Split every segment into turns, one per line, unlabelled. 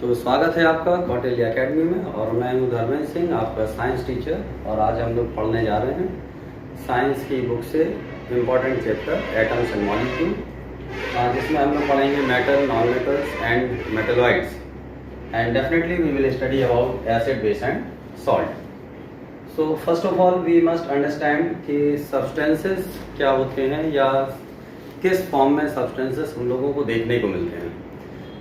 तो स्वागत है आपका कौटिल्य एकेडमी में। और मैं हूँ धर्मेंद्र सिंह, आपका साइंस टीचर। और आज हम लोग पढ़ने जा रहे हैं साइंस की बुक से important chapter atoms and molecule, जिसमें हम लोग पढ़ेंगे metal, non metals and metalloids. And definitely we will study about acid, base and salt. So first of all we must understand कि सब्सटेंसेस क्या होते हैं या किस फॉर्म में सब्सटेंसेस हम लोगों को देखने को मिलते हैं।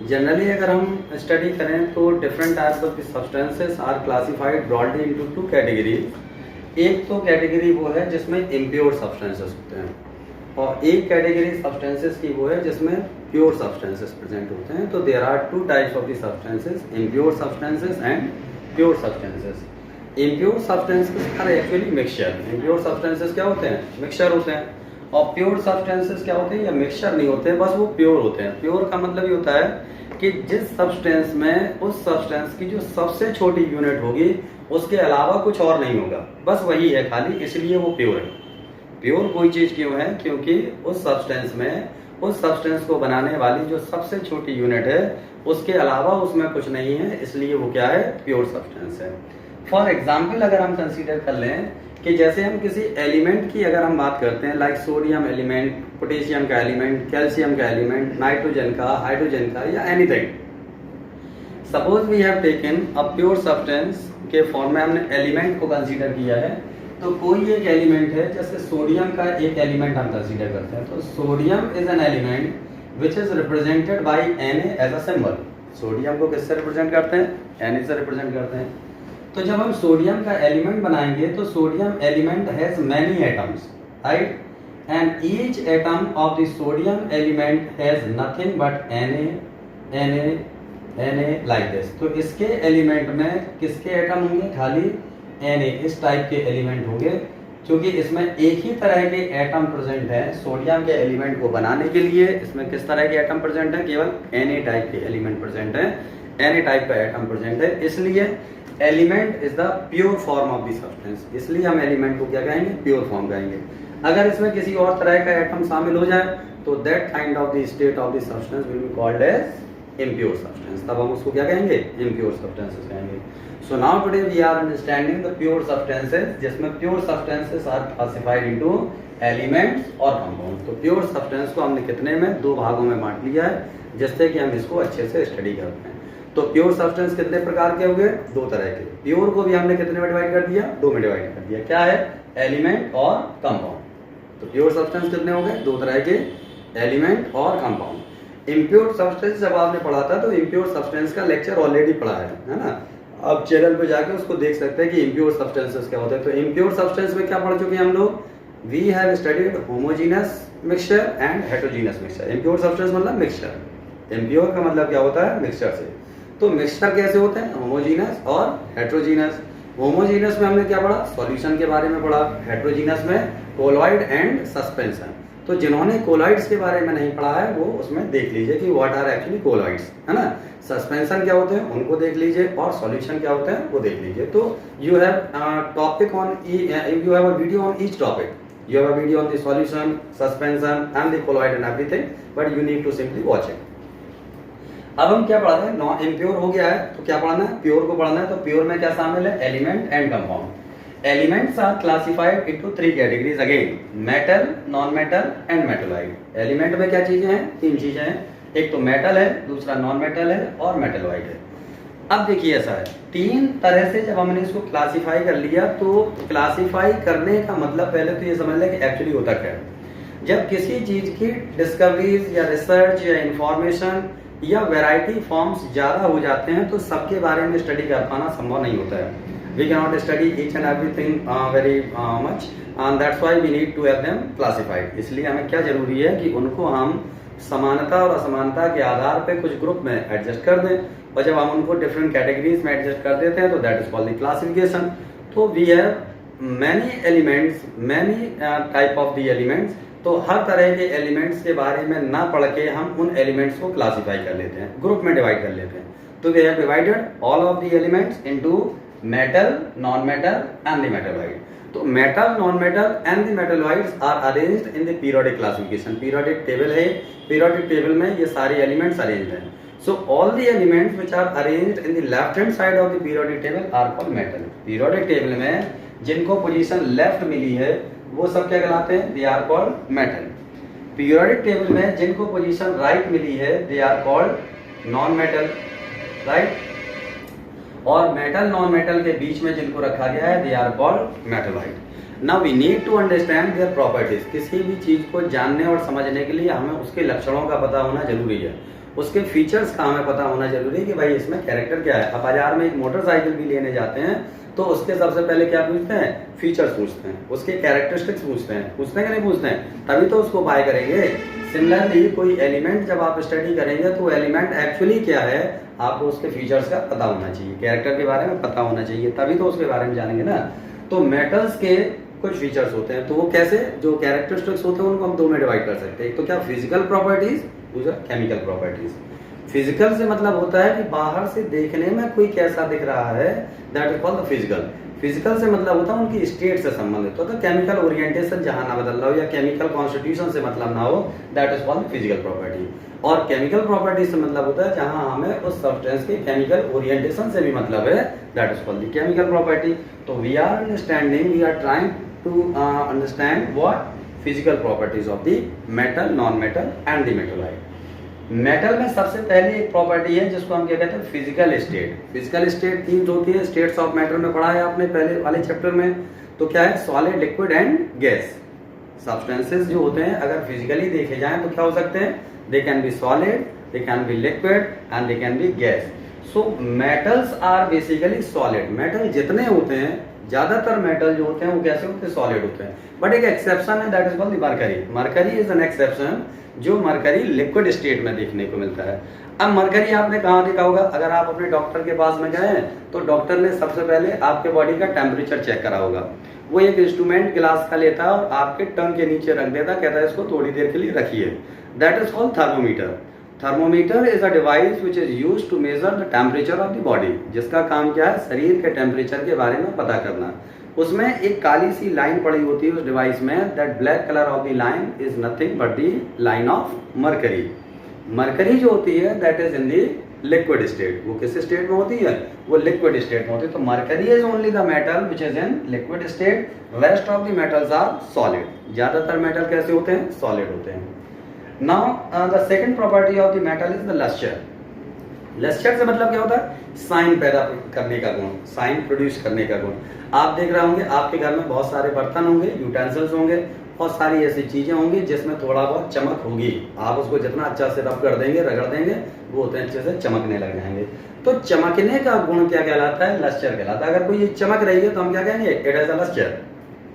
जनरली अगर हम स्टडी करें तो different types of substances are classified broadly into two categories. एक तो कैटेगरी वो है जिसमें इम्प्योर सब्सटेंसेस होते हैं, और एक कैटेगरी सब्सटेंसेस की वो है जिसमें प्योर सब्सटेंसेस प्रेजेंट होते हैं। तो there are two types of the substances, impure substances and pure substances. Impure substances are actually mixture. Impure substances क्या होते हैं? मिक्सचर होते हैं। और प्योर सब्सटेंसेस क्या होते हैं? या मिक्सचर नहीं होते, बस वो प्योर होते हैं। प्योर का मतलब ये होता है कि जिस सब्सटेंस में उस सब्सटेंस की जो सबसे छोटी यूनिट होगी उसके अलावा कुछ और नहीं होगा, बस वही है खाली, इसलिए वो प्योर है। प्योर कोई चीज क्यों है? क्योंकि उस सब्सटेंस में उस सब्सटेंस को बनाने वाली जो सबसे छोटी यूनिट है उसके अलावा उसमें कुछ नहीं है, इसलिए वो क्या है? प्योर सब्सटेंस है। फॉर एग्जाम्पल अगर हम कंसीडर कर लें कि जैसे हम किसी एलिमेंट की अगर हम बात करते हैं, लाइक सोडियम एलिमेंट, पोटेशियम का एलिमेंट, कैल्शियम का एलिमेंट, नाइट्रोजन का, हाइड्रोजन का, या anything. Suppose we have taken a pure substance के फॉर्म में हमने एलिमेंट को कंसीडर किया है। तो कोई एक एलिमेंट है, जैसे सोडियम का एक एलिमेंट हम कंसीडर करते हैं। तो sodium is an element which is represented by Na as a symbol. Sodium को किससे रिप्रेजेंट करते हैं? Na से रिप्रेजेंट करते हैं। तो जब हम सोडियम का एलिमेंट बनाएंगे तो sodium element has many atoms, right? And each atom of the sodium element has nothing but Na like this. तो इसके एलिमेंट में किसके एटम होंगे? खाली Na, इस टाइप के एलिमेंट होंगे, क्योंकि इसमें एक ही तरह के एटम प्रेजेंट है। सोडियम के एलिमेंट को बनाने के लिए इसमें किस तरह के एटम प्रेजेंट है? केवल Na टाइप के एलिमेंट प्रेजेंट है, Na टाइप का एटम प्रेजेंट है। इसलिए element is the pure form of the substance, इसलिए हम एलिमेंट को क्या कहेंगे? प्योर फॉर्म कहेंगे। अगर इसमें किसी और तरह का एटम शामिल हो जाए तो that kind of the state of the substance will be called as impure substance. तब हम उसको क्या कहेंगे? इम्प्योर सब्सटेंसेस कहेंगे। So now today we are understanding the pure substances, जिसमें pure substances are classified into elements और compound. तो pure substance को हमने कितने में? दो भागों में बांट लिया है, जिससे कि हम इसको अच्छे से स्टडी करते हैं। तो प्योर सब्सटेंस कितने प्रकार के हो गए? दो तरह के। प्योर को भी हमने कितने में डिवाइड कर दिया? दो में डिवाइड कर दिया। क्या है? एलिमेंट और कंपाउंड। तो प्योर सब्सटेंस कितने हो गए? दो तरह के, एलिमेंट और कंपाउंड। इम्प्योर सब्सटेंस जब आपने पढ़ा था तो इम्प्योर सब्सटेंस का लेक्चर ऑलरेडी पढ़ा है ना? आप चैनल पे जाके उसको देख सकते हैं कि इम्प्योर सब्सटेंसेस क्या होते हैं। तो इम्प्योर सब्सटेंस में क्या पढ़ चुके हैं हम लोग? We have studied homogeneous mixture and heterogeneous mixture. Impure substance मतलब मिक्सचर। इम्प्योर का मतलब क्या होता है? मिक्सचर से। तो मिक्सचर कैसे होते हैं? होमोजीनस और हेटेरोजीनस। होमोजीनस में हमने क्या पढ़ा? सॉल्यूशन के बारे में पढ़ा। हेटेरोजीनस में कोलॉइड एंड सस्पेंशन। तो जिन्होंने कोलॉइड्स के बारे में नहीं पढ़ा है वो उसमें देख लीजिए कि व्हाट आर एक्चुअली कोलॉइड्स, है ना? सस्पेंशन क्या होते हैं उनको देख लीजिए, और सॉल्यूशन क्या होते हैं वो देख लीजिए। तो you have topic on, you have a video on each topic. You have a video on the solution, suspension and the colloid and everything, but you need to simply watch it. अब हम क्या पढ़ा रहे हैं? Impure हो गया है तो क्या पढ़ना है? प्योर को पढ़ना है। तो प्योर में क्या शामिल है? Element and compound. Elements are classified into three categories again, metal, non metal and metalloid. Element में क्या चीजें हैं? तीन चीजें हैं। एक तो मेटल है, दूसरा नॉन मेटल है, और मेटलॉइड है। अब देखिए ऐसा है, तीन तरह से जब हमने इसको क्लासिफाई कर लिया, तो क्लासिफाई करने का मतलब पहले तो ये समझ लें कि एक्चुअली होता क्या है। जब किसी चीज की डिस्कवरीज या रिसर्च या इंफॉर्मेशन या वैरायटी फॉर्म्स ज्यादा हो जाते हैं तो सबके बारे में स्टडी कर पाना संभव नहीं होता है। We can not study each and everything very much, and that's why we need to have them classified. इसलिए हमें क्या जरूरी है कि उनको हम समानता और असमानता के आधार पे कुछ ग्रुप में एडजस्ट कर दें, और जब हम उनको डिफरेंट कैटेगरीज में एडजस्ट कर देते हैं तो that is called the classification. तो we have many elements, many type of the elements. तो हर तरह के एलिमेंट्स के बारे में ना पढ़ के हम उन एलिमेंट्स को क्लासिफाई कर लेते हैं, ग्रुप में डिवाइड कर लेते हैं। तो we have divided all of the elements into metal, non metal and the metalloid. तो metal, non metal and the metalloids are arranged in the periodic classification. Periodic table है, पीरियोडिक टेबल में ये सारे elements arranged हैं। So all the elements which are arranged in the left hand side of the periodic table are called metal. Periodic table में जिनको position left मिली है वो सब क्या कहलाते हैं? They are called metal. Periodic table में जिनको पोजीशन राइट मिली है they are called non metal, right? और मेटल नॉन मेटल के बीच में जिनको रखा गया है they are called metalloid. Now we need to understand their properties. किसी भी चीज को जानने और समझने के लिए हमें उसके लक्षणों का पता होना जरूरी है, उसके फीचर्स का हमें पता होना जरूरी है कि भाई इसमें कैरेक्टर क्या है। अब बाजार में एक मोटरसाइकिल भी लेने जाते हैं तो उसके सबसे पहले क्या पूछते हैं? फीचर्स पूछते हैं, उसके कैरेक्टरिस्टिक्स पूछते हैं कि नहीं पूछते हैं, तभी तो उसको बाय करेंगे। सिमिलरली कोई एलिमेंट जब आप स्टडी करेंगे तो एलिमेंट एक्चुअली क्या है आपको उसके फीचर्स का पता होना चाहिए, कैरेक्टर के बारे में पता होना चाहिए, तभी तो उसके बारे में जानेंगे ना। तो मेटल्स के कुछ फीचर्स होते हैं, तो वो कैसे, जो कैरेक्टरिस्टिक्स होते हैं उनको हम दो में डिवाइड कर सकते हैं। एक तो क्या फिजिकल प्रॉपर्टीज, दूसरा केमिकल प्रॉपर्टीज। फिजिकल से मतलब होता है कि बाहर से देखने में कोई कैसा दिख रहा है, that is called the physical. Physical से मतलब होता है उनकी स्टेट से संबंधित होता है, केमिकल ओरिएंटेशन जहां ना बदल रहा हो या केमिकल कॉन्स्टिट्यूशन से मतलब ना हो, that is called physical property. और केमिकल प्रॉपर्टी से मतलब होता है जहां हमें उस सब्सटेंस के केमिकल ओरिएंटेशन से भी मतलब है, that is called the chemical property. तो we are understanding, we are trying to understand what physical properties of the metal, non metal and the metalloid. Metal में सबसे पहले एक प्रॉपर्टी है जिसको हम क्या कहते हैं? Physical state. फिजिकल स्टेट तीन होती है, स्टेट्स ऑफ मैटर में पढ़ा है आपने पहले वाले चैप्टर में। तो क्या है? Solid, liquid and gas. Substances जो होते हैं अगर फिजिकली देखे जाएं तो क्या हो सकते हैं? They can be solid, they can be liquid and they can be gas. So metals are basically solid. Metal जितने होते हैं, ज्यादातर मेटल जो होते हैं वो कैसे होते हैं? सॉलिड होते हैं। बट एक एक्सेप्शन है, that is called the mercury. Mercury is an exception, जो मरकरी लिक्विड स्टेट में देखने को मिलता है। अब मरकरी आपने कहाँ देखा होगा? अगर आप अपने डॉक्टर के पास में गए तो डॉक्टर ने सबसे पहले आपके बॉडी का टेम्परेचर चेक करा होगा। वो एक इंस्ट्रूमेंट गिलास का लेता है और आपके टंग के नीचे रख देता, कहता है इसको थोड़ी देर के लिए रखिए। That is called thermometer. Thermometer is a device which is used to measure the temperature of the body, जिसका काम क्या है? शरीर के टेम्परेचर के बारे में पता करना। उसमें एक काली सी लाइन पड़ी होती है उस डिवाइस में, that black colour of the line is nothing but the line of mercury. Mercury जो होती है that is in the liquid state. वो किस स्टेट में होती है? वो लिक्विड स्टेट में होती है। तो mercury is only the metal which is in liquid state, rest of the metals are solid. ज्यादातर मेटल कैसे होते हैं? सॉलिड होते हैं। Now the second property of the metal is the luster. Luster से मतलब क्या होता है? साइन पैदा करने का गुण, साइन प्रोड्यूस करने का गुण। आप देख रहे होंगे आपके घर में बहुत सारे बर्तन होंगे, यूटेंसिल्स होंगे, बहुत सारी ऐसी चीजें होंगी जिसमें थोड़ा बहुत चमक होगी। आप उसको जितना अच्छा से रब कर देंगे, रगड़ देंगे, वो उतने अच्छे से चमकने लग जाएंगे। तो चमकने का गुण क्या कहलाता है? लस्टर कहलाता है। अगर कोई चीज चमक रही है तो हम क्या कहेंगे? It is a luster.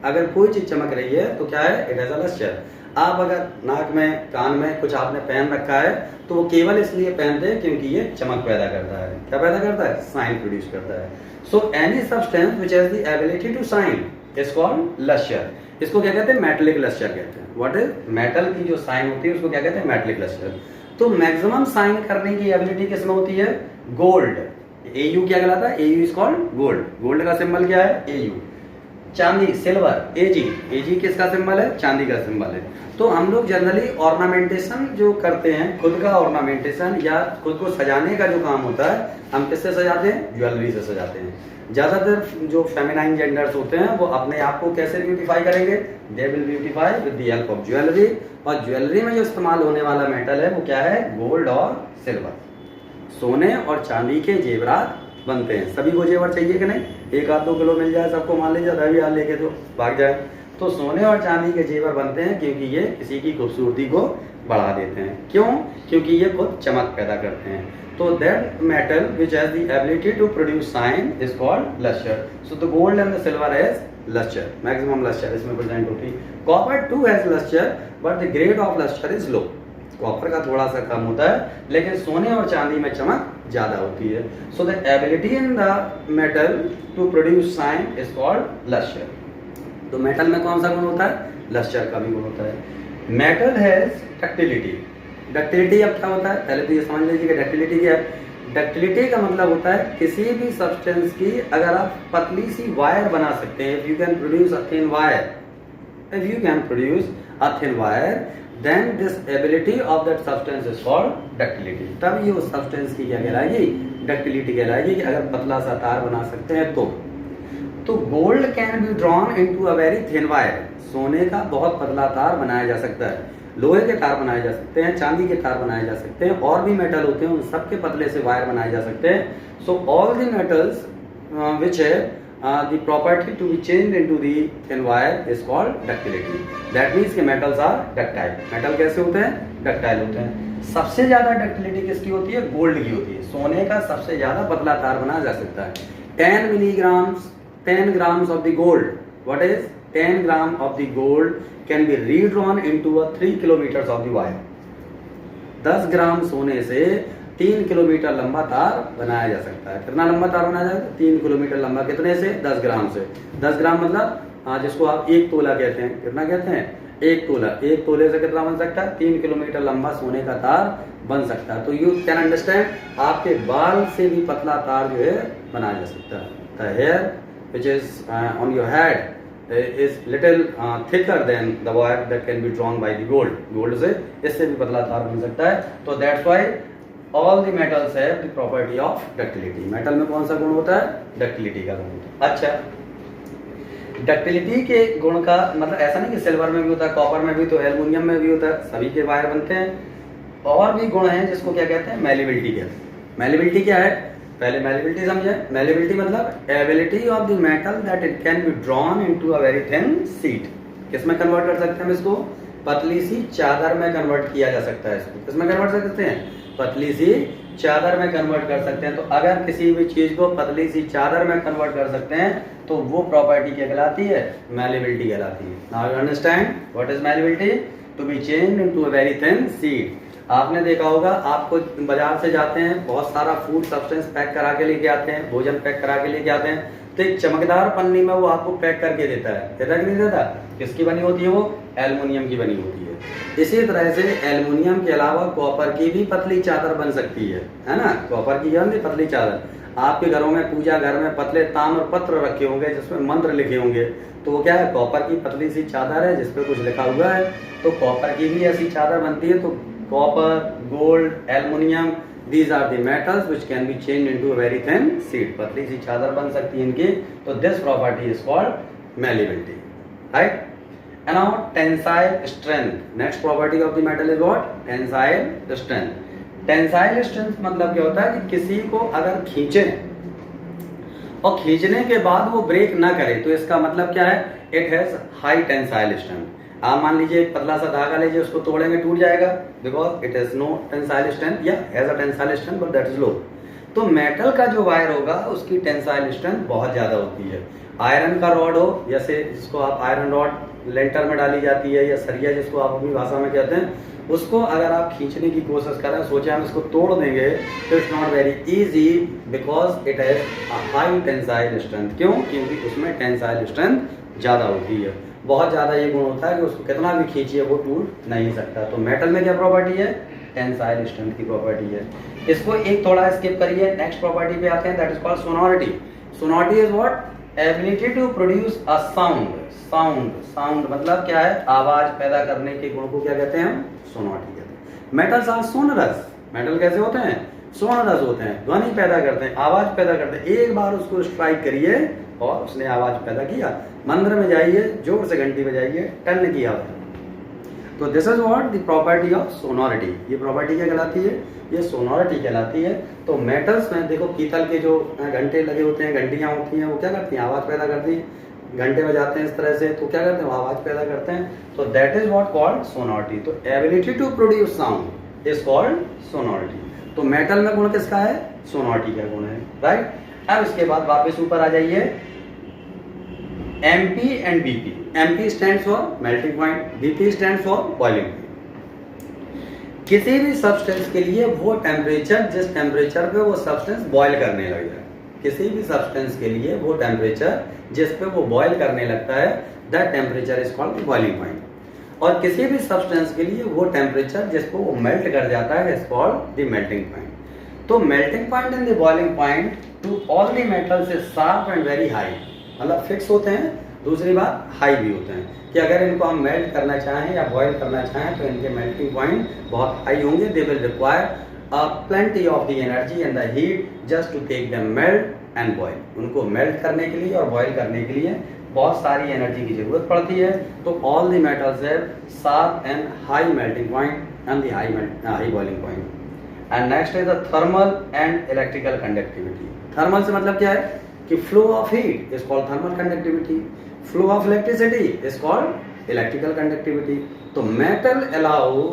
अगर कोई चीज चमक रही है तो क्या है? It is a luster. आप अगर नाक में, कान में कुछ आपने पहन रखा है तो वो केवल इसलिए पहनते हैं क्योंकि ये चमक पैदा करता है। क्या पैदा करता है? साइन प्रोड्यूस करता है। So any substance which has the ability to shine is called luster. इसको क्या कहते हैं? मेटलिक लस्टर कहते हैं। What is? मेटल की जो साइन होती है उसको क्या कहते हैं? Metallic luster. तो मैक्सिमम साइन करने की एबिलिटी किसमें होती है? गोल्ड। एयू क्या कहलाता है? AU is called gold. Gold का सिंबल क्या है? एयू। चांदी, सिल्वर, एजी। एजी किसका सिंबल है? चांदी का सिंबल है। तो हम लोग जनरली ऑर्नामेंटेशन जो करते हैं, खुद का ऑर्नामेंटेशन या खुद को सजाने का जो काम होता है, हम किससे सजाते हैं? ज्वेलरी से सजाते हैं। ज्यादातर जो फेमिनाइन जेंडर्स होते हैं वो अपने आप को कैसे ब्यूटीफाई करेंगे? They will beautify with the help of jewellery. और ज्वेलरी में जो इस्तेमाल होने वाला मेटल है वो क्या है? गोल्ड और सिल्वर। सोने और चांदी के जेवरात बनते हैं। सभी को जेवर चाहिए कि नहीं? एक आध 2 किलो मिल जाए सबको, मान लीजिए रविवार लेके तो भाग जाए। तो सोने और चांदी के जेवर बनते हैं क्योंकि ये किसी की खूबसूरती को बढ़ा देते हैं। क्यों? क्योंकि ये खुद चमक पैदा करते हैं। तो that metal which has the ability to produce shine is called luster. So the gold and the silver has luster, maximum luster इसमें प्रेजेंट होती है। Copper too has luster but the grade of luster is low. Copper का थोड़ा सा कम होता है लेकिन सोने और चांदी में चमक ज्यादा होती है। So the ability in the metal to produce shine is called luster. तो मेटल में कौन सा गुण होता है? लस्टर का भी गुण होता है। Metal has ductility. डक्टिलिटी अब क्या होता है? पहले तो ये समझ लीजिए कि डक्टिलिटी क्या है। डक्टिलिटी का मतलब होता है किसी भी सब्सटेंस की अगर आप पतली सी वायर बना सकते हैं, if you can produce a thin wire, if you can produce a thin wire then this ability of that substance is called ductility. तब ये उस सब्सटेंस की क्या कहलाएगी, डक्टिलिटी कहलाएगी, कि अगर पतला सा तार बना सकते हैं तो gold can be drawn into a very thin wire. सोने का बहुत पतला तार बनाया जा सकता है, लोहे के तार बनाए जा सकते हैं, चांदी के तार बनाए जा सकते हैं, और भी मेटल होते हैं, उन सबके पतले से वायर बनाए जा सकते हैं। So all the metals which है the property to be changed into the thin wire is called ductility. That means कि metals are ductile. मेटल कैसे होते हैं, डक्टाइल होते हैं। सबसे ज्यादा डक्टिलिटी किसकी होती है, गोल्ड की होती है। सोने का सबसे ज्यादा पतला तार बनाया जा सकता है। 10 grams of the gold, what is 10 gram of the gold can be redrawn into a 3 kilometers of the wire. 10 ग्राम सोने से 3 किलोमीटर लंबा तार बनाया जा सकता है। कितना लंबा तार बनाया जाता है, 3 किलोमीटर लंबा। कितने से, 10 ग्राम से। 10 ग्राम मतलब जिसको आप 1 तोला कहते हैं, कितना कहते हैं, 1 तोला। 1 तोले से कितना बन सकता है, 3 किलोमीटर लंबा सोने का तार बन सकता है। तो यू कैन अंडरस्टैंड, आपके बाल से भी पतला तार जो है बनाया जा सकता है। The hair which is on your head is little thicker than the wire that can be drawn by the gold. Gold से इससे भी पतला तार बन सकता है। तो that's why all the metals have the property of ductility. Metal में कौन सा गुण होता है, डक्टिलिटी का गुण होता है। अच्छा, डक्टिलिटी के गुण का मतलब ऐसा नहीं कि सिल्वर में भी होता है, कॉपर में भी, तो एल्युमिनियम में भी होता है, सभी के वायर बनते हैं। और भी गुण हैं जिसको क्या कहते हैं, मैलिबिलिटी कहते हैं। मैलिबिलिटी क्या है, पहले मैलिबिलिटी समझे। मैलिबिलिटी मतलब ability of the metal that it can be drawn into a very thin sheet. किसमें कन्वर्ट कर सकते हैं हम इसको, पतली सी चादर में कन्वर्ट किया जा सकता है। इसको किसमें कन्वर्ट कर सकते हैं, पतली सी चादर में कन्वर्ट कर सकते हैं। तो अगर किसी भी चीज को पतली सी चादर में कन्वर्ट कर सकते हैं तो वो प्रॉपर्टी क्या कहलाती है, मैलिबिलिटी कहलाती है। Now you understand what is malleability, to be changed into a very thin sheet. आपने देखा होगा, आपको बाजार से जाते हैं, बहुत सारा फूड सब्सटेंस पैक करा के लेके आते हैं, भोजन पैक करा के लेके आते हैं, तो एक चमकदार पन्नी में वो आपको पैक करके देता है, देता कि नहीं देता। किसकी बनी होती है वो, एल्युमिनियम की बनी होती है। इसी तरह से एल्युमिनियम के अलावा कॉपर की भी पतली चादर बन सकती है ना। कॉपर की बनती पतली चादर। आपके घरों में, पूजा घर में पतले ताम्र पत्र रखे होंगे जिसमें मंत्र लिखे होंगे, तो वो क्या है, कॉपर की पतली सी चादर है जिसपे कुछ लिखा हुआ है। तो कॉपर की भी ऐसी चादर बनती है। तो copper, gold, aluminium, these are the metals which can be changed into a very thin sheet. पतली सी चादर बन सकती है इनकी। तो this property is called malleability, right? And now tensile strength. Next property of the metal is what? Tensile strength. Tensile strength मतलब क्या होता है कि किसी को अगर खींचे और खींचने के बाद वो ब्रेक ना करे, तो इसका मतलब क्या है, it has high tensile strength. आप मान लीजिए एक पतला सा धागा लीजिए, उसको तोड़ेंगे टूट जाएगा, because it has no tensile strength या has a tensile strength but that is low. तो मेटल का जो वायर होगा उसकी टेंसाइल स्ट्रेंथ बहुत ज्यादा होती है। आयरन का रॉड हो, जैसे जिसको आप आयरन रॉड लेंटर में डाली जाती है, या सरिया जिसको आप अपनी भाषा में कहते हैं, उसको अगर आप खींचने की कोशिश करें, सोचे हम इसको तोड़ देंगे, तो it's not very easy because it has a high tensile strength. क्यों, क्योंकि उसमें टेंसाइल स्ट्रेंथ ज्यादा होती है, बहुत ज्यादा ये गुण होता है कि उसको कितना भी खींचिए वो टूट नहीं सकता। तो मेटल में क्या प्रॉपर्टी है, टेंसाइल स्ट्रेंथ की प्रॉपर्टी है। इसको एक थोड़ा स्किप करिए, नेक्स्ट प्रॉपर्टी पे आते हैं, that is called sonority. Sonority is what, ability to produce a sound. Sound मतलब क्या है, आवाज पैदा करने के गुण को क्या कहते हैं हम, सोनोरिटी कहते हैं। Metals are sonorous. मेटल कैसे होते हैं, सोनरस होते हैं, ध्वनि पैदा करते हैं, आवाज पैदा करते हैं। एक बार उसको स्ट्राइक करिए और उसने आवाज पैदा किया। मंदिर में जाइए, जोर से घंटी बजाइए, टन की आवाज। तो this is what the property of sonority. ये प्रॉपर्टी क्या कहलाती है, ये सोनोरिटी कहलाती है। तो मेटल्स में देखो, पीतल के जो घंटे लगे होते हैं, घंटियां होती हैं, वो क्या करती हैं, आवाज पैदा करती हैं। घंटे बजाते हैं इस तरह से, तो क्या करते हैं, आवाज पैदा करते हैं। तो that is what called sonority. तो ability to produce sound is called sonority. तो मेटल में गुण किसका है, सोनोरिटी का गुण है, राइट। अब इसके बाद वापस ऊपर आ जाइए, MP and BP. MP stands for melting point, BP stands for boiling point. किसी भी सब्सटेंस के लिए वो टेम्परेचर, जिस टेम्परेचर पे वो सब्सटेंस बॉयल करने लग जाए, किसी भी सब्सटेंस के लिए वो टेम्परेचर जिस पे वो बॉयल करने लगता है, that temperature is called the boiling point. और किसी भी सब्सटेंस के लिए वो टेम्परेचर जिस पे वो मेल्ट कर जाता है is called the melting point. तो melting point and the boiling point to all the metals is sharp and very high, मतलब फिक्स होते हैं दूसरी बात हाई भी होते हैं कि अगर इनको हम मेल्ट करना चाहें या बॉयल करना चाहें तो इनके मेल्टिंग पॉइंट बहुत हाई होंगे। They will require plenty of the energy and the heat just to take them melt and boil। उनको मेल्ट करने के लिए और बॉयल करने के लिए बहुत सारी एनर्जी की जरूरत पड़ती है। तो all the metals have sharp and high melting point and the high boiling point. And next is the thermal and electrical conductivity. Thermal से मतलब क्या है कि flow of heat is called thermal conductivity, flow of electricity is called electrical conductivity. तो metal allow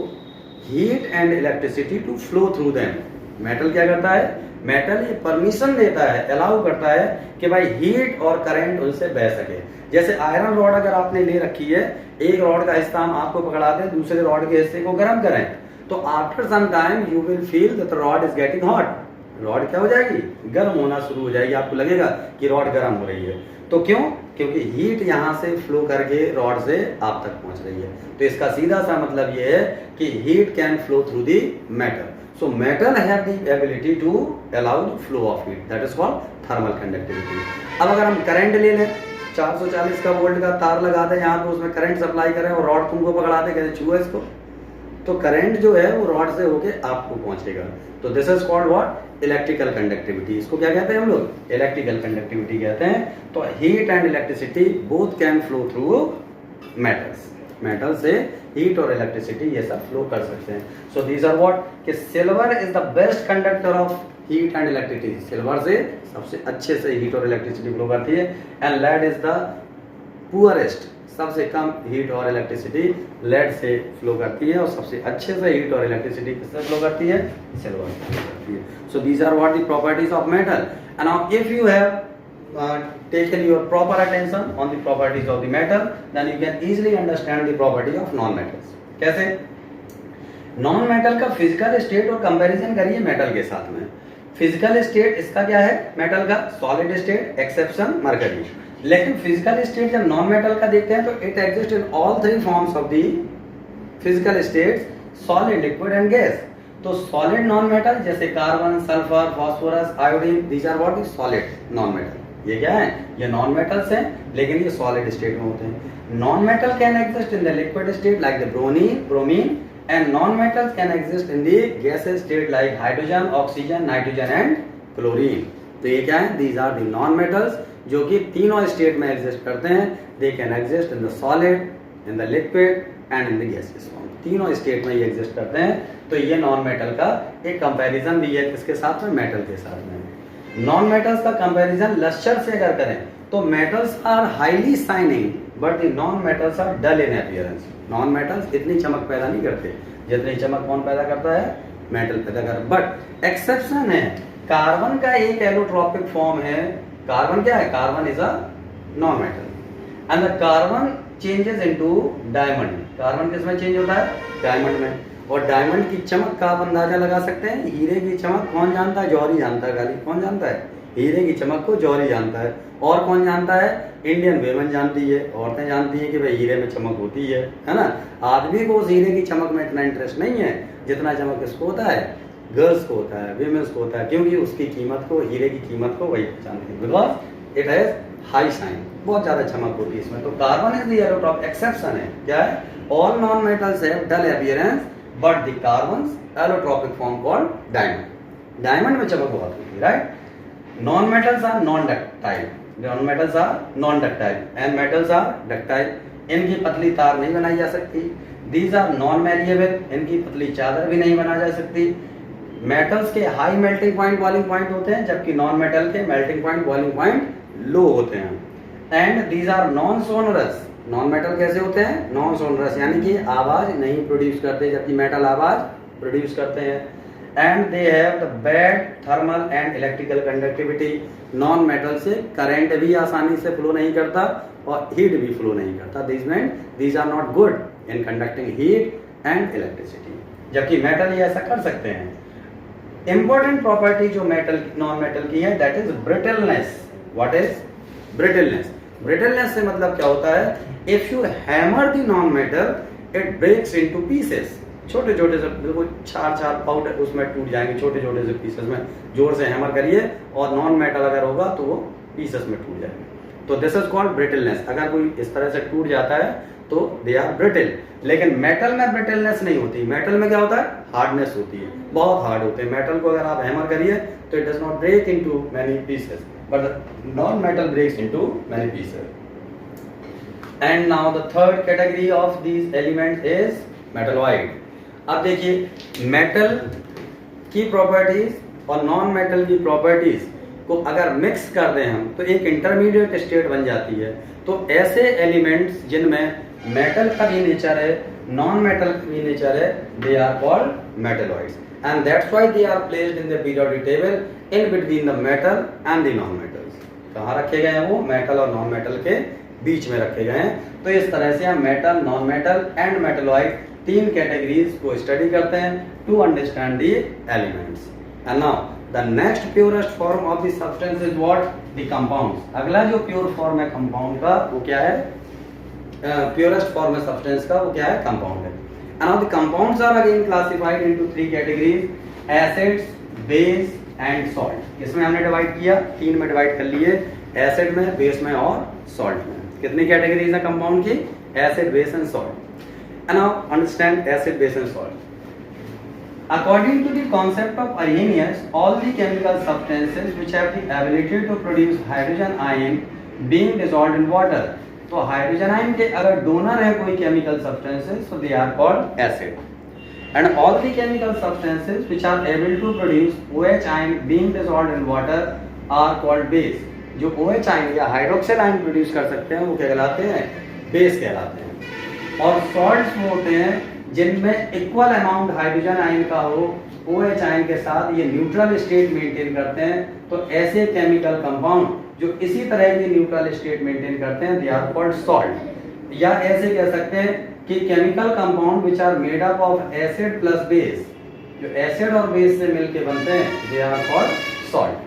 heat and electricity to flow through them. Metal क्या करता है, metal ये परमिशन देता है, अलाउ करता है कि भाई हीट और करंट उनसे बह सके। जैसे आयरन रॉड अगर आपने ले रखी है, एक रॉड का हिस्सा हम आपको पकड़ा दें, दूसरे रॉड के हिस्से को गर्म करें, तो after some time you will feel that the rod is getting hot. Rod क्या हो जाएगी, गर्म होना शुरू हो जाएगी, आपको लगेगा कि रॉड गर्म हो रही है। तो क्यों, क्योंकि हीट यहाँ से फ्लो करके रॉड से आप तक पहुंच रही है। तो इसका सीधा सा मतलब ये है कि heat can flow through the metal. So metal have the ability to allow the flow of heat, that is called thermal conductivity. अब अगर हम करंट ले लें, 440 का वोल्ट का तार लगा दें यहाँ पे, उसमें करंट सप्लाई करें और रॉड तुमको पकड़ा दे, कहते छुओ इसको, तो करंट जो है वो रॉड से होके आपको पहुंचेगा। तो this is called what, electrical conductivity. इसको क्या कहते हैं हम लोग, इलेक्ट्रिकल कंडक्टिविटी कहते हैं। तो heat and electricity both can flow through metals. Metal से हीट और इलेक्ट्रिसिटी ये सब फ्लो कर सकते हैं। सो दीज आर व्हाट, कि silver is the best conductor of heat and electricity. Silver से सबसे अच्छे से हीट और इलेक्ट्रिसिटी फ्लो करती है। And lead is the poorest, सबसे कम हीट और इलेक्ट्रिसिटी लेड से फ्लो करती है, और सबसे अच्छे से हीट और इलेक्ट्रिसिटी किससे फ्लो करती है, सिल्वर से फ्लो करती है। So these are what the properties of metal. And now if you have taken your proper attention on the properties of the metal, then you can easily understand the property of non-metals। कैसे, non metal का physical state और comparison करिए metal के साथ में। Physical state इसका क्या है, मेटल का सॉलिड स्टेट, एक्सेप्शन मरकरी। लेकिन फिजिकल स्टेट जब नॉन मेटल का देखते हैं तो it exist in all three forms of the physical states, solid, liquid and gas. तो सॉलिड नॉन मेटल जैसे carbon, sulphur, phosphorus, iodine, these are what, solid non metal. ये क्या है, ये नॉन मेटल्स हैं, लेकिन ये सॉलिड स्टेट में होते हैं। Non metal can exist in the liquid state like the bromine, and non metals can exist in the gases state like hydrogen, oxygen, nitrogen and chlorine. तो ये क्या है, these are the non metals जो कि तीनों state में exist करते हैं। They can exist in the solid, in the liquid and in the gases form. तीनों स्टेट में ये एग्जिस्ट करते हैं। तो ये नॉन मेटल का एक कंपैरिजन भी है किसके साथ में, मेटल के साथ में। नॉन मेटल्स का कंपैरिजन लस्टर से अगर करें तो metals are highly shining but the non metals are dull in appearance. Non metals इतनी चमक पैदा नहीं करते जितनी चमक कौन पैदा करता है, मेटल पैदा कर। बट एक्सेप्शन है, कार्बन का एक एलोट्रोपिक फॉर्म है। कार्बन क्या है, carbon is a non metal and the carbon changes into diamond. Carbon किस में चेंज होता है, डायमंड में। और डायमंड की चमक का आप अंदाजा लगा सकते हैं। हीरे की चमक कौन जानता है, जौहरी जानता है। खाली कौन जानता है, हीरे की चमक को जौहरी जानता है। और कौन जानता है, इंडियन वेमन जानती है, औरतें जानती हैं कि भाई हीरे में चमक होती है ना। आदमी को उस हीरे की चमक में इतना इंटरेस्ट नहीं है जितना चमक किसको होता है, गर्ल्स को होता है, वीमेंस को होता है, क्योंकि उसकी कीमत को, हीरे की कीमत को वही पहचानती है, because it has high shine, बहुत ज्यादा चमक होती है इसमें। तो carbon is the allotrope, exception है। क्या है, all non metals have dull appearance but the carbon's allotropic form called diamond. Diamond में चमक बहुत होती है, right. Non metals are non ductile, non metals are non ductile and metals are ductile. इनकी पतली तार नहीं बनाई जा सकती। दीज आर नॉन मैलिएबल, इनकी पतली चादर भी नहीं बना जा सकती। मेटल्स के high melting point, boiling point होते हैं, जबकि नॉन मेटल के melting point, boiling point low होते हैं। And these are non sonorous. Non metal कैसे होते हैं, नॉन सोनरस, यानी कि आवाज नहीं प्रोड्यूस करते, जबकि मेटल आवाज प्रोड्यूस करते हैं। And they have the bad thermal and electrical conductivity. Non metal से करंट भी आसानी से फ्लो नहीं करता और हीट भी फ्लो नहीं करता। These are not good in conducting heat and electricity, जबकि मेटल ये ऐसा कर सकते हैं। इंपॉर्टेंट प्रॉपर्टी जो मेटल, नॉन मेटल की है, that is brittleness. What is brittleness? Brittleness से मतलब क्या होता है, if you hammer the non metal it breaks into pieces. छोटे छोटे से बिल्कुल चार पाउडर उसमें टूट जाएंगे, छोटे छोटे से पीसेस में जोर से हैमर करिए और नॉन मेटल अगर होगा तो वो पीसेस में टूट जाएंगे। तो दिस इज कॉल्ड ब्रिटलनेस। अगर कोई इस तरह से टूट जाता है तो दे आर ब्रिटल। लेकिन मेटल में ब्रिटलनेस नहीं होती। मेटल में क्या होता है? हार्डनेस होती है, बहुत हार्ड होते हैं। मेटल को अगर आप हैमर करिए तो it does not break into many pieces, but non metal breaks into many pieces. And now the third category of these elements is metalloid. अब देखिए मेटल की प्रॉपर्टीज और नॉन मेटल की प्रॉपर्टीज को अगर मिक्स कर दें हम तो एक इंटरमीडिएट स्टेट बन जाती है। तो ऐसे एलिमेंट्स जिनमें मेटल का भी नेचर है, नॉन मेटल का भी नेचर है, they are called metalloids, and that's why they are placed in the periodic table in between the metal and the non metals. कहाँ रखे गए हैं वो? मेटल और नॉन मेटल के बीच में रखे गए हैं। तो इस तरह से हम metal, non metal and metalloid तीन कैटेगरीज को स्टडी करते हैं to understand the elements. And now the next purest form of the substance is what? The compounds. अगला जो प्योर फॉर्म है कंपाउंड का वो क्या है? प्योरेस्ट फॉर्म है सब्सटेंस का वो क्या है? कंपाउंड है। And now the compounds are again classified into three categories, acids, base and salt. इसमें हमने डिवाइड किया, तीन में डिवाइड कर लिए, एसिड में, बेस में और सॉल्ट में। कितनी कैटेगरीज है कंपाउंड की? Acid, base and salt. And now understand acid, base and salt. According to the concept of Arrhenius, all the chemical substances which have the ability to produce hydrogen ion being dissolved in water. तो hydrogen ion के अगर donor है कोई chemical substances तो they are called acid, and all the chemical substances which are able to produce OH ion being dissolved in water are called base. जो OH ion या hydroxyl ion produce कर सकते हैं वो क्या कहलाते हैं? बेस कहलाते हैं। और सॉल्ट्स वो होते हैं जिनमें इक्वल अमाउंट हाइड्रोजन आयन का हो OH आयन के साथ, ये न्यूट्रल स्टेट मेंटेन करते हैं। तो ऐसे केमिकल कंपाउंड जो इसी तरह की न्यूट्रल स्टेट मेंटेन करते हैं दे आर कॉल्ड सॉल्ट। या ऐसे कह सकते हैं कि chemical compound which are made up of acid plus base, जो एसिड और बेस से मिलके बनते हैं they are called salt.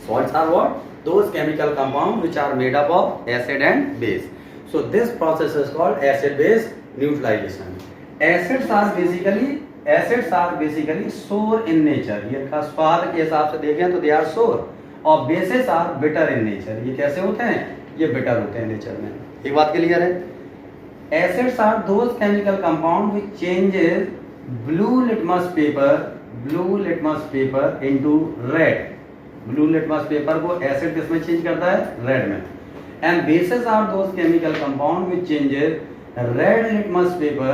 Salts are what? Those chemical compound which are made up of acid and base. So this process is called acid-base neutralization. Acids are basically sour in nature. ये का स्वाद के हिसाब से देखें तो they are sour, और bases are bitter in nature. ये कैसे होते हैं? ये bitter होते हैं नेचर में। एक बात क्लियर है? Acids are those chemical compound which changes blue litmus paper into red. Blue litmus paper को acid किसमें चेंज करता है? Red में। And bases are those chemical compound which changes red litmus paper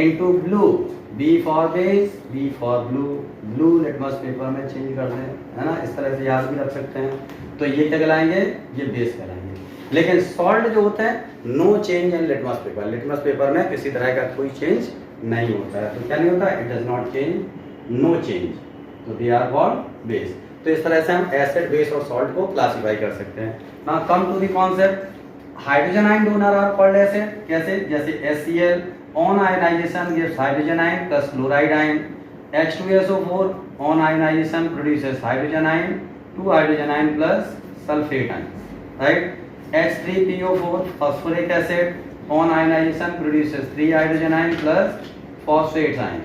into blue. B for base, B for blue litmus paper में change कर दें, है ना? इस तरह से याद भी रख सकते हैं। तो ये क्या कहलाएंगे? ये बेस कहलाएंगे। लेकिन सॉल्ट जो होता है no change in litmus paper. Litmus paper में किसी तरह का कोई चेंज नहीं होता है। तो क्या नहीं होता? It does not change, no change. तो दे आर कॉल्ड बेस। तो इस तरह से हम एसिड, बेस और सॉल्ट को क्लासिफाई कर सकते हैं। Now come to the concept. Hydrogen ion donor are called acid. कैसे? जैसे HCl on ionisation gives hydrogen ion plus chloride ion. H2SO4 on ionisation produces hydrogen ion, 2 hydrogen ion plus sulphate ion, right? H3PO4 phosphoric acid on ionisation produces 3 hydrogen ion plus phosphate ion.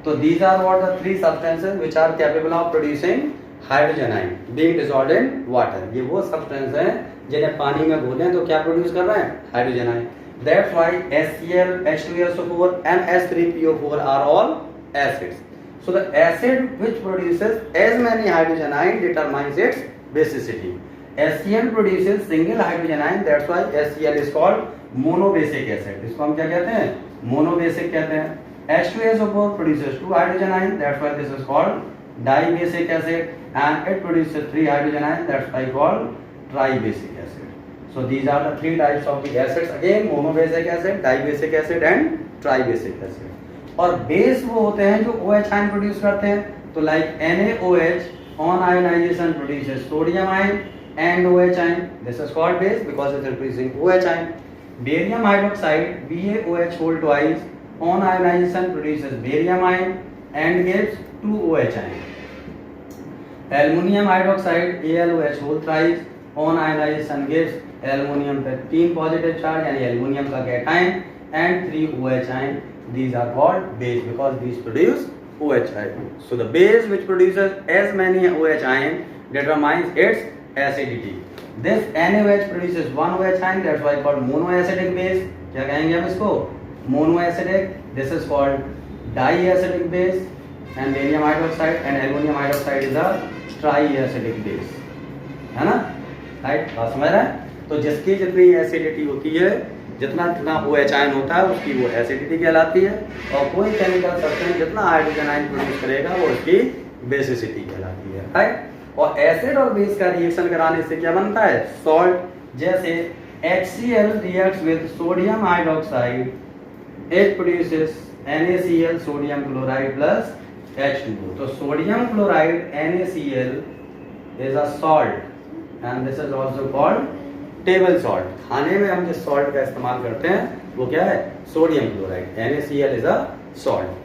तो these are what the three substances which are capable of producing hydrogen ion being dissolved in water. ये वो substance हैं जिन्हें पानी में घोलें तो क्या produce कर रहे हैं? Hydrogen ion. That's why HCl, H2SO4 and H3PO4 are all acids. So the acid which produces as many hydrogen ion determines its basicity. HCl produces single hydrogen ion, that's why HCl is called monobasic acid. इसको हम क्या कहते हैं? Monobasic कहते हैं। H2SO4 produces 2 hydrogen ion, that's why this is called dibasic acid, and it produces 3 hydrogen ion, that's why called tribasic acid. So these are the 3 types of the acids, again monobasic acid, dibasic acid and tribasic acid. और base वो होते हैं जो OH ion produce करते हैं। तो like NaOH on ionization produces sodium ion and OH ion. This is called base because it is producing OH ion. Barium hydroxide BaOH whole twice on ionization produces barium ion and gives 2 OH ion. Aluminium hydroxide AlOH whole thrice on ionization gives aluminium पे 3 positive charge यानी aluminium का cation and 3 OH ion. These are called base because these produce OH ion. So the base which produces as many OH ion determines its acidity. This NaOH produces one OH ion, that's why called monoacidic base. क्या कहेंगे हम इसको? Monoacidic. This is called diacidic base. And barium hydroxide and aluminum hydroxide is a triacidic base. है ना? Right, बात समझ रहे हैं? तो जिसकी जितनी एसिडिटी होती है, जितना जितना OH आयन होता है उसकी वो एसिडिटी कहलाती है, और कोई केमिकल सब्सटेंस जितना हाइड्रोजन आयन प्रोड्यूस करेगा वो उसकी बेसिसिटी कहलाती है, राइट। और एसिड और बेस का रिएक्शन कराने से क्या बनता है? सॉल्ट। जैसे HCl reacts with sodium hydroxide, it produces NaCl sodium chloride plus H2O. तो sodium chloride NaCl is a salt and this is also called table salt. खाने में हम जिस सॉल्ट का इस्तेमाल करते हैं वो क्या है? Sodium chloride. NaCl is a salt।